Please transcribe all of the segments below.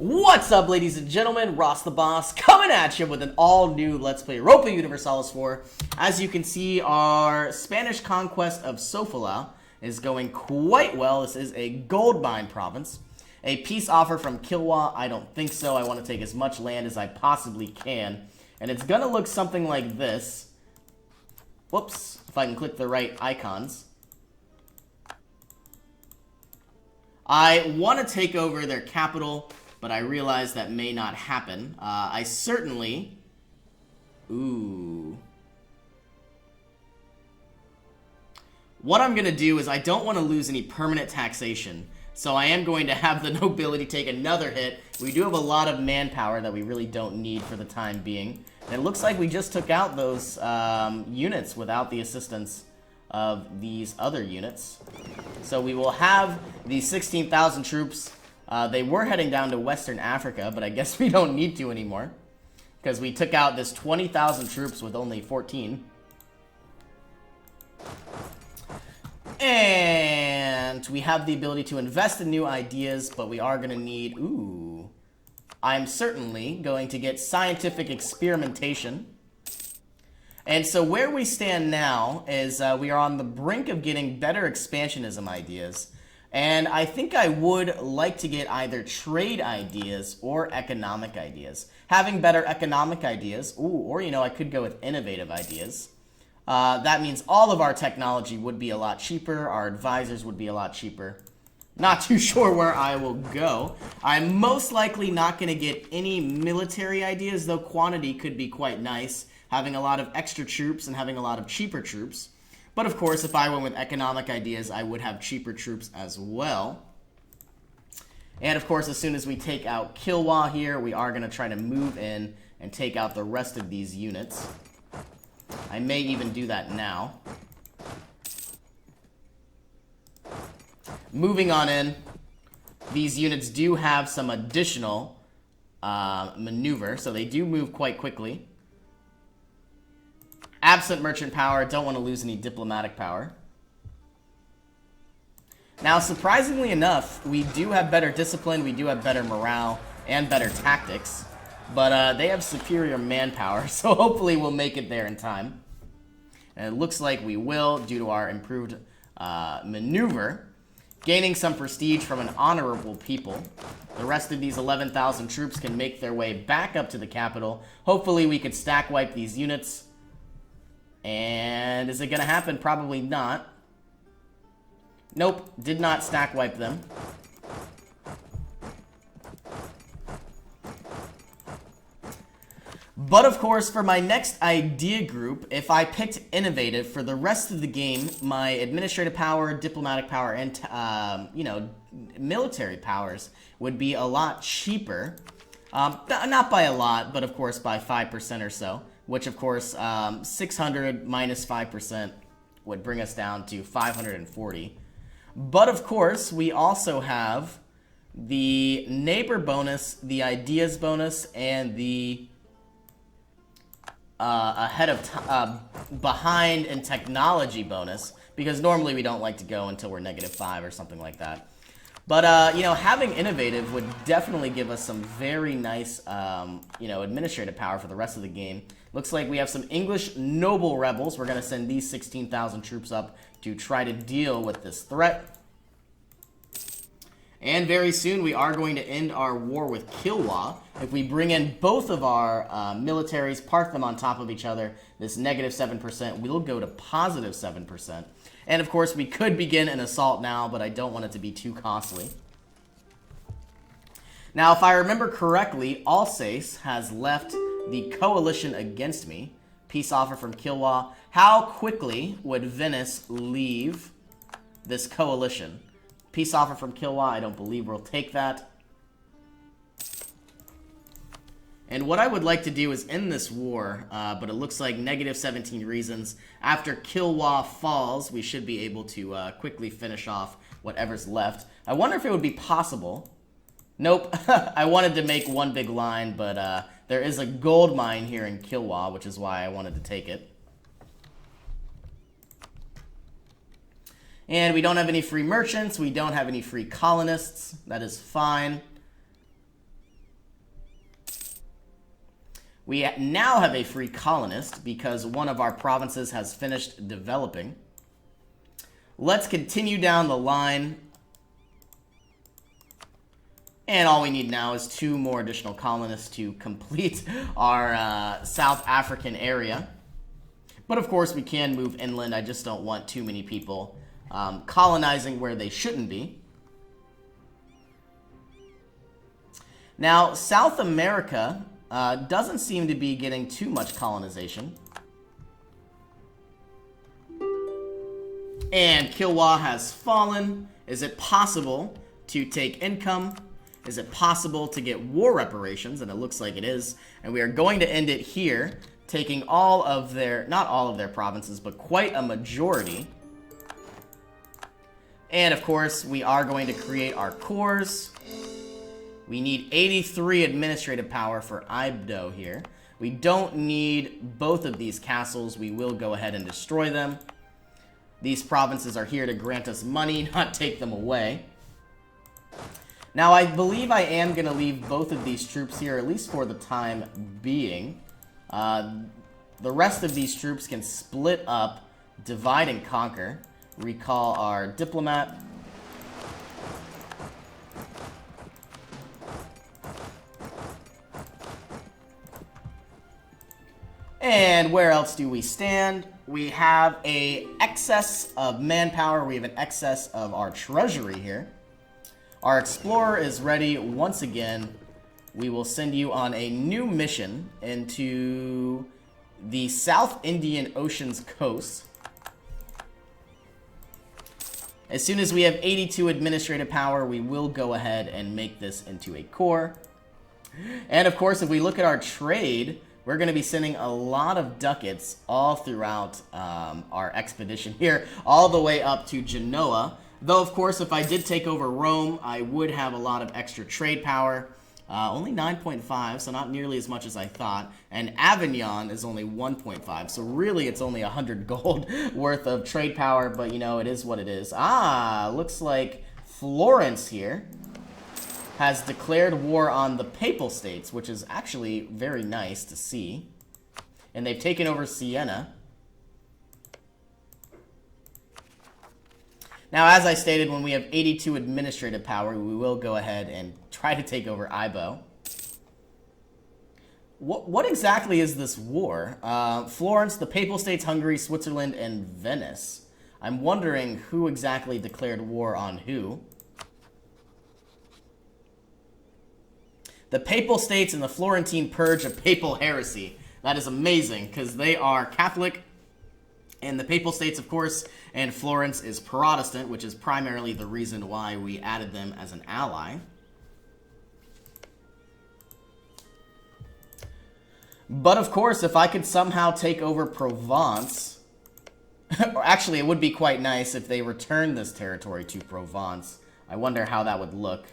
What's up, ladies and gentlemen? Ross the Boss coming at you with an all-new Let's Play Europa Universalis 4. As you can see, our Spanish conquest of Sofala is going quite well. This is a gold mine province. A peace offer from Kilwa? I don't think so. I want to take as much land as I possibly can. And it's going to look something like this. Whoops, if I can click the right icons. I want to take over their capital, but I realize that may not happen. I certainly... Ooh. What I'm going to do is I don't want to lose any permanent taxation. So I am going to have the nobility take another hit. We do have a lot of manpower that we really don't need for the time being. And it looks like we just took out those units without the assistance of these other units. So we will have these 16,000 troops. They were heading down to Western Africa, but I guess we don't need to anymore, because we took out this 20,000 troops with only 14. And we have the ability to invest in new ideas, but we are going to need... Ooh. I'm certainly going to get scientific experimentation. And so where we stand now is we are on the brink of getting better expansionism ideas. And I think I would like to get either trade ideas or economic ideas. Having better economic ideas, or I could go with innovative ideas. That means all of our technology would be a lot cheaper, our advisors would be a lot cheaper. Not too sure where I will go. I'm most likely not going to get any military ideas, though quantity could be quite nice, having a lot of extra troops and having a lot of cheaper troops. But of course, if I went with economic ideas, I would have cheaper troops as well. And of course, as soon as we take out Kilwa here, we are going to try to move in and take out the rest of these units. I may even do that now. Moving on in, these units do have some additional maneuver, so they do move quite quickly. Absent merchant power, don't want to lose any diplomatic power. Now, surprisingly enough, we do have better discipline, we do have better morale, and better tactics. But they have superior manpower, so hopefully we'll make it there in time. And it looks like we will, due to our improved maneuver. Gaining some prestige from an honorable people. The rest of these 11,000 troops can make their way back up to the capital. Hopefully we could stack wipe these units. And is it going to happen? Probably not. Nope, did not stack wipe them. But of course, for my next idea group, if I picked innovative for the rest of the game, my administrative power, diplomatic power, and, military powers would be a lot cheaper. Not by a lot, but of course by 5% or so. Which, of course, 600 minus 5% would bring us down to 540. But, of course, we also have the neighbor bonus, the ideas bonus, and the behind in technology bonus. Because normally we don't like to go until we're -5 or something like that. But, having innovative would definitely give us some very nice, administrative power for the rest of the game. Looks like we have some English noble rebels. We're going to send these 16,000 troops up to try to deal with this threat. And very soon we are going to end our war with Kilwa. If we bring in both of our militaries, park them on top of each other, this -7% will go to +7%. And of course, we could begin an assault now, but I don't want it to be too costly. Now, if I remember correctly, Alsace has left the coalition against me. Peace offer from Kilwa. How quickly would Venice leave this coalition? Peace offer from Kilwa. I don't believe we'll take that. And what I would like to do is end this war, but it looks like -17 reasons. After Kilwa falls, we should be able to quickly finish off whatever's left. I wonder if it would be possible. Nope, I wanted to make one big line, but there is a gold mine here in Kilwa, which is why I wanted to take it. And we don't have any free merchants, we don't have any free colonists. That is fine. We now have a free colonist because one of our provinces has finished developing. Let's continue down the line. And all we need now is 2 more additional colonists to complete our South African area. But of course, we can move inland. I just don't want too many people colonizing where they shouldn't be. Now, South America doesn't seem to be getting too much colonization. And Kilwa has fallen. Is it possible to take income? Is it possible to get war reparations? And it looks like it is. And we are going to end it here, taking all of their, not all of their provinces, but quite a majority. And of course, we are going to create our cores. We need 83 administrative power for Ibdo here. We don't need both of these castles. We will go ahead and destroy them. These provinces are here to grant us money, not take them away. Now, I believe I am going to leave both of these troops here, at least for the time being. The rest of these troops can split up, divide and conquer. Recall our diplomat. And where else do we stand? We have an excess of manpower. We have an excess of our treasury here. Our explorer is ready once again. We will send you on a new mission into the South Indian Ocean's coast. As soon as we have 82 administrative power, we will go ahead and make this into a core. And of course, if we look at our trade, we're going to be sending a lot of ducats all throughout our expedition here, all the way up to Genoa. Though, of course, if I did take over Rome, I would have a lot of extra trade power. Only 9.5, so not nearly as much as I thought. And Avignon is only 1.5, so really it's only 100 gold worth of trade power, but, you know, it is what it is. Ah, looks like Florence here has declared war on the Papal States, which is actually very nice to see. And they've taken over Siena. Now, as I stated, when we have 82 administrative power, we will go ahead and try to take over Ibo. What exactly is this war? Florence, the Papal States, Hungary, Switzerland, and Venice. I'm wondering who exactly declared war on who. The Papal States and the Florentine purge of papal heresy. That is amazing, because they are Catholic. And the Papal States, of course, and Florence is Protestant, which is primarily the reason why we added them as an ally. But of course, if I could somehow take over Provence, or actually it would be quite nice if they returned this territory to Provence. I wonder how that would look.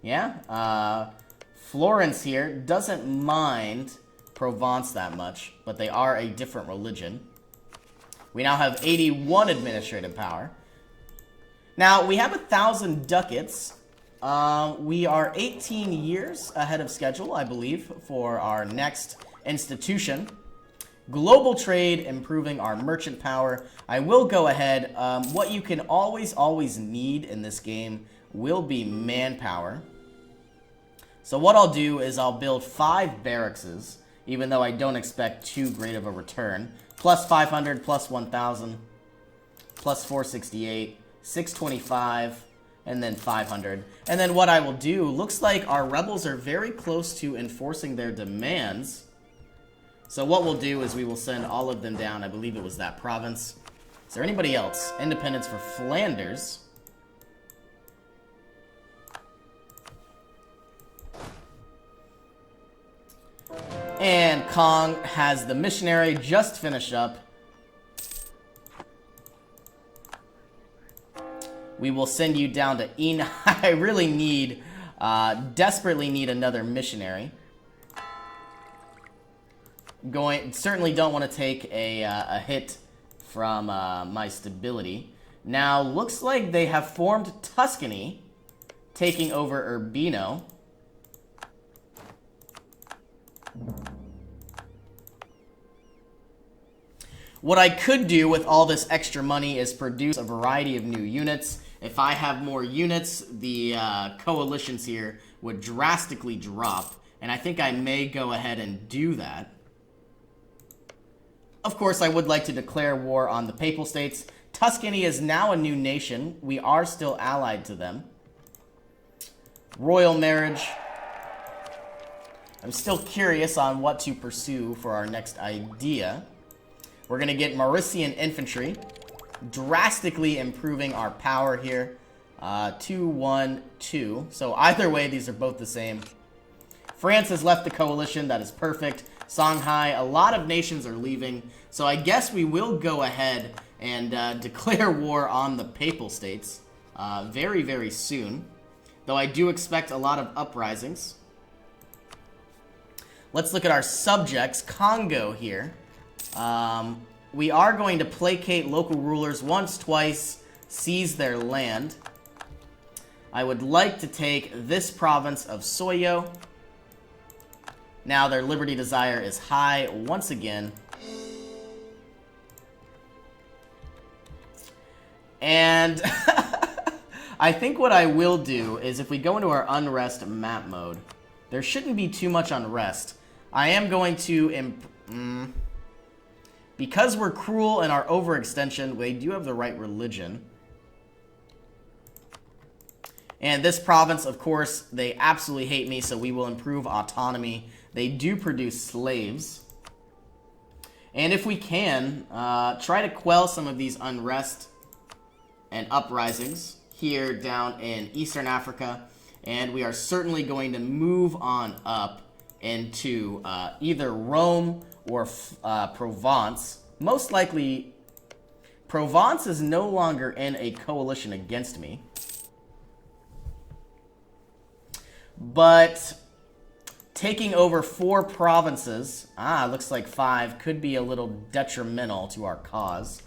Yeah, Florence here doesn't mind Provence that much, but they are a different religion. We now have 81 administrative power. Now, we have 1,000 ducats. We are 18 years ahead of schedule, I believe, for our next institution. Global trade, improving our merchant power. I will go ahead. What you can always need in this game will be manpower. So what I'll do is I'll build 5 barracks, even though I don't expect too great of a return. Plus 500, plus 1,000, plus 468, 625, and then 500. And then what I will do, looks like our rebels are very close to enforcing their demands. So what we'll do is we will send all of them down. I believe it was that province. Is there anybody else? Independence for Flanders. And Kong has the missionary just finished up. We will send you down to Ina. I really need, desperately need another missionary. Certainly don't want to take a hit from my stability. Now, looks like they have formed Tuscany, taking over Urbino. What I could do with all this extra money is produce a variety of new units. If I have more units, the coalitions here would drastically drop, and I think I may go ahead and do that. Of course, I would like to declare war on the Papal States. Tuscany is now a new nation. We are still allied to them. Royal marriage. I'm still curious on what to pursue for our next idea. We're going to get Mauritian infantry, drastically improving our power here. 2, 1, 2. So either way, these are both the same. France has left the coalition. That is perfect. Songhai, a lot of nations are leaving. So I guess we will go ahead and declare war on the Papal States very, very soon. Though I do expect a lot of uprisings. Let's look at our subjects. Congo here. We are going to placate local rulers once, twice, seize their land. I would like to take this province of Soyo. Now their liberty desire is high once again. And I think what I will do is if we go into our unrest map mode, there shouldn't be too much unrest. I am going to... because we're cruel in our overextension, we do have the right religion. And this province, of course, they absolutely hate me, so we will improve autonomy. They do produce slaves. And if we can, try to quell some of these unrest and uprisings here down in Eastern Africa. And we are certainly going to move on up into either Rome or Provence. Most likely, Provence is no longer in a coalition against me. But taking over 4 provinces, looks like 5, could be a little detrimental to our cause.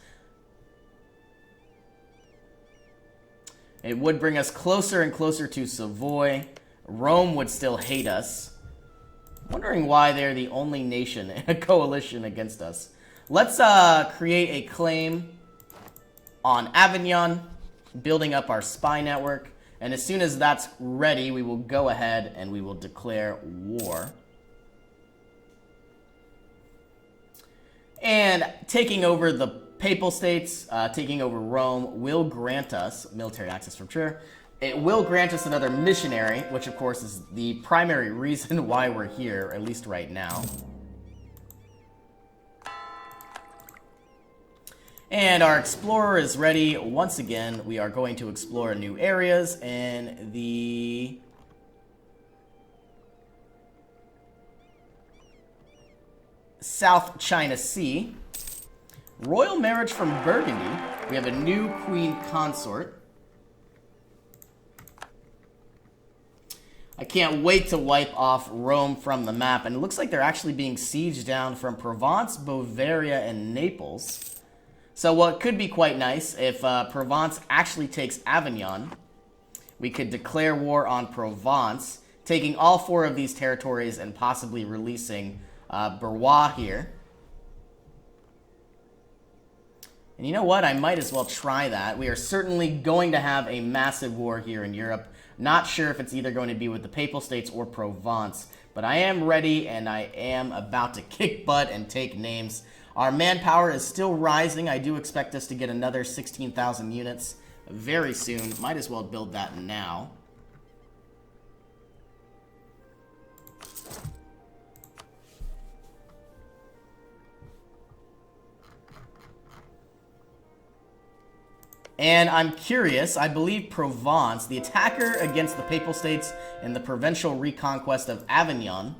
It would bring us closer and closer to Savoy. Rome would still hate us. Wondering why they're the only nation in a coalition against us. Let's create a claim on Avignon, building up our spy network. And as soon as that's ready, we will go ahead and we will declare war. And taking over the Papal States, taking over Rome, will grant us military access from Trier. It will grant us another missionary, which of course is the primary reason why we're here, at least right now. And our explorer is ready. Once again, we are going to explore new areas in the South China Sea. Royal marriage from Burgundy. We have a new queen consort. I can't wait to wipe off Rome from the map. And it looks like they're actually being sieged down from Provence, Bavaria, and Naples. So what could be quite nice, if Provence actually takes Avignon, we could declare war on Provence, taking all 4 of these territories and possibly releasing Berrois here. And you know what? I might as well try that. We are certainly going to have a massive war here in Europe. Not sure if it's either going to be with the Papal States or Provence. But I am ready, and I am about to kick butt and take names. Our manpower is still rising. I do expect us to get another 16,000 units very soon. Might as well build that now. And I'm curious, I believe Provence, the attacker against the Papal States in the provincial reconquest of Avignon,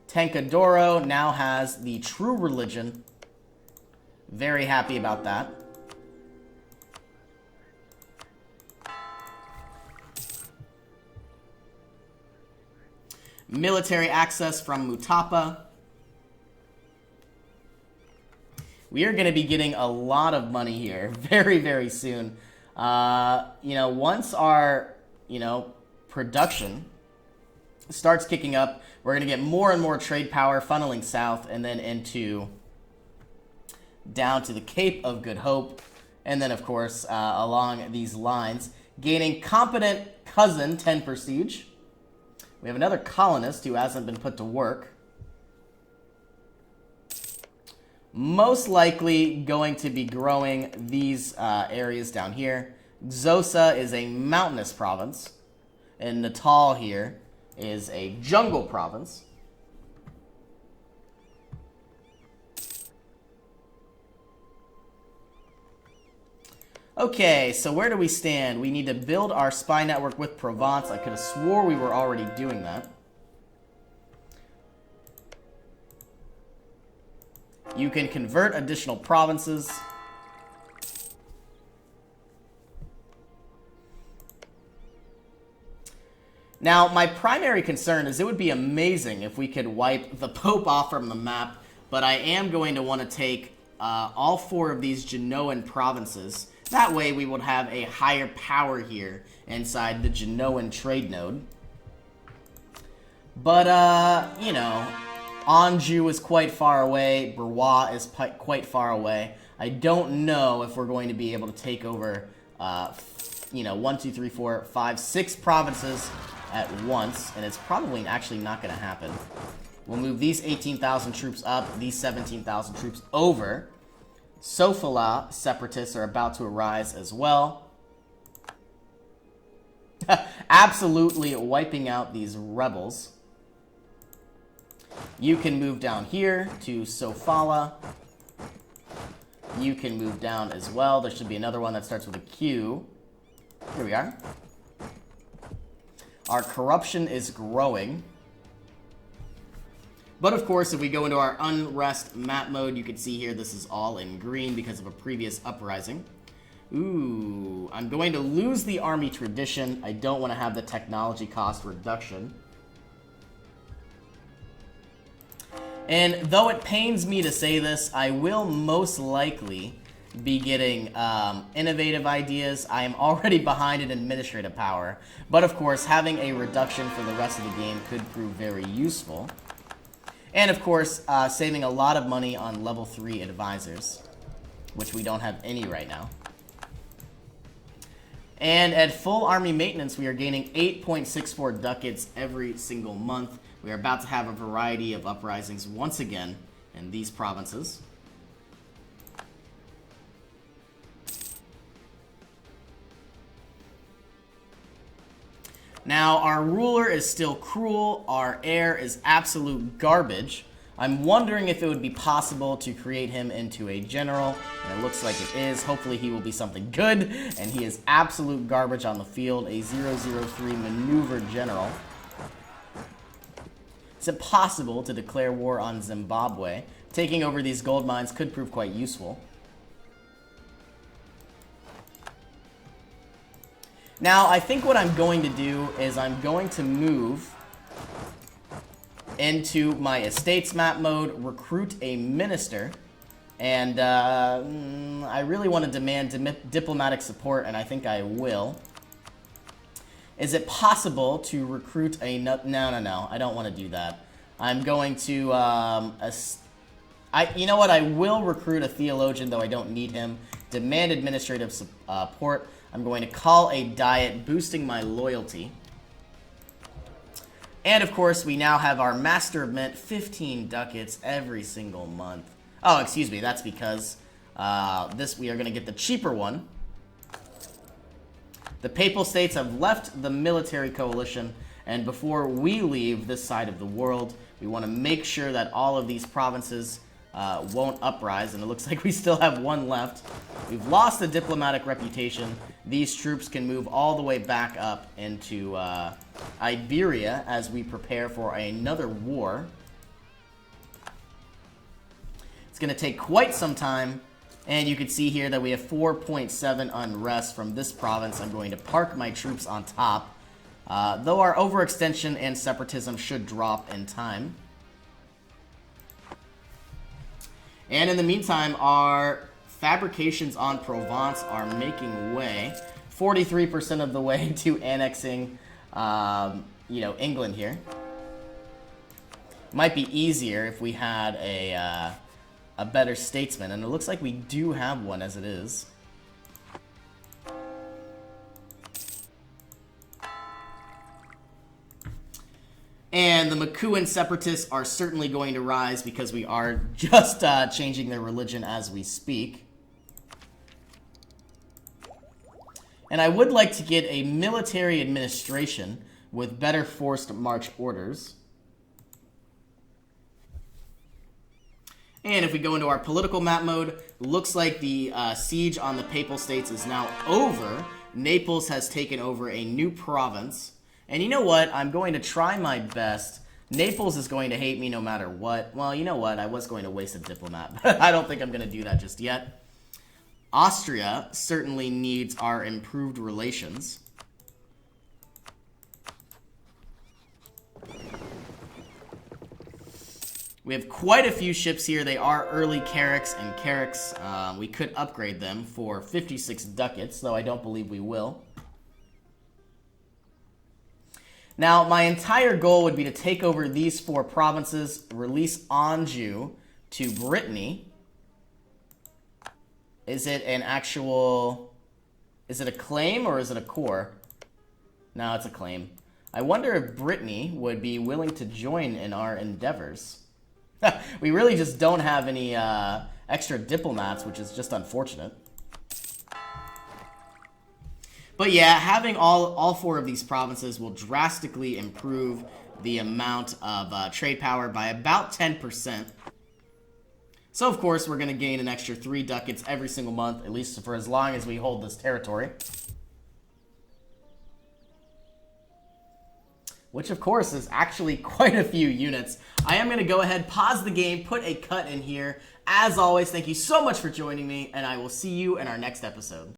Tancadoro now has the true religion. Very happy about that. Military access from Mutapa. We are going to be getting a lot of money here very, very soon. Once our, production starts kicking up, we're going to get more and more trade power funneling south and then into down to the Cape of Good Hope, and then, of course, along these lines, gaining Competent Cousin, 10 prestige. We have another colonist who hasn't been put to work. Most likely going to be growing these areas down here. Xosa is a mountainous province, and Natal here is a jungle province. Okay, so where do we stand? We need to build our spy network with Provence. I could have swore we were already doing that. You can convert additional provinces. Now, my primary concern is it would be amazing if we could wipe the Pope off from the map, but I am going to want to take all 4 of these Genoan provinces. That way we would have a higher power here inside the Genoan trade node. But, you know, Anjou is quite far away. Blois is quite far away. I don't know if we're going to be able to take over, you know, 1, 2, 3, 4, 5, 6 provinces at once. And it's probably actually not going to happen. We'll move these 18,000 troops up, these 17,000 troops over. Sofala separatists are about to arise as well. Absolutely wiping out these rebels. You can move down here to Sofala. You can move down as well. There should be another one that starts with a Q. Here we are. Our corruption is growing. But of course, if we go into our unrest map mode, you can see here this is all in green because of a previous uprising. Ooh, I'm going to lose the army tradition. I don't want to have the technology cost reduction. And though it pains me to say this, I will most likely be getting innovative ideas. I am already behind in administrative power. But of course, having a reduction for the rest of the game could prove very useful. And of course, saving a lot of money on level 3 advisors, which we don't have any right now. And at full army maintenance, we are gaining 8.64 ducats every single month. We are about to have a variety of uprisings once again in these provinces. Now, our ruler is still cruel. Our heir is absolute garbage. I'm wondering if it would be possible to create him into a general, and it looks like it is. Hopefully he will be something good, and he is absolute garbage on the field, a 003 maneuver general. Is it possible to declare war on Zimbabwe? Taking over these gold mines could prove quite useful. Now, I think what I'm going to do is I'm going to move into my estates map mode, recruit a minister, and I really want to demand diplomatic support, and I think I will. Is it possible to recruit a... No, I don't want to do that. I'm going to... you know what? I will recruit a theologian, though I don't need him. Demand administrative support. I'm going to call a diet, boosting my loyalty. And of course, we now have our Master of Mint, 15 ducats every single month. Oh, excuse me, that's because we are going to get the cheaper one. The Papal States have left the military coalition, and before we leave this side of the world, we want to make sure that all of these provinces won't uprise, and it looks like we still have one left. We've lost the diplomatic reputation. These troops can move all the way back up into Iberia as we prepare for another war. It's going to take quite some time, and you can see here that we have 4.7 unrest from this province. I'm going to park my troops on top, though our overextension and separatism should drop in time. And in the meantime, our fabrications on Provence are making way. 43% of the way to annexing, you know, England here. Might be easier if we had a a better statesman, and it looks like we do have one as it is. And the Makuan separatists are certainly going to rise because we are just changing their religion as we speak. And I would like to get a military administration with better forced march orders. And if we go into our political map mode, looks like the siege on the Papal States is now over. Naples has taken over a new province. And you know what? I'm going to try my best. Naples is going to hate me no matter what. Well, you know what? I was going to waste a diplomat, but I don't think I'm going to do that just yet. Austria certainly needs our improved relations. We have quite a few ships here. They are early Carracks and Carracks. We could upgrade them for 56 ducats, though I don't believe we will. Now, my entire goal would be to take over these 4 provinces, release Anjou to Brittany. Is it an actual... Is it a claim or is it a core? No, it's a claim. I wonder if Brittany would be willing to join in our endeavors. We really just don't have any extra diplomats, which is just unfortunate. But yeah, having all 4 of these provinces will drastically improve the amount of trade power by about 10%. So of course, we're going to gain an extra 3 ducats every single month, at least for as long as we hold this territory. Which of course is actually quite a few units. I am going to go ahead, pause the game, put a cut in here. As always, thank you so much for joining me, and I will see you in our next episode.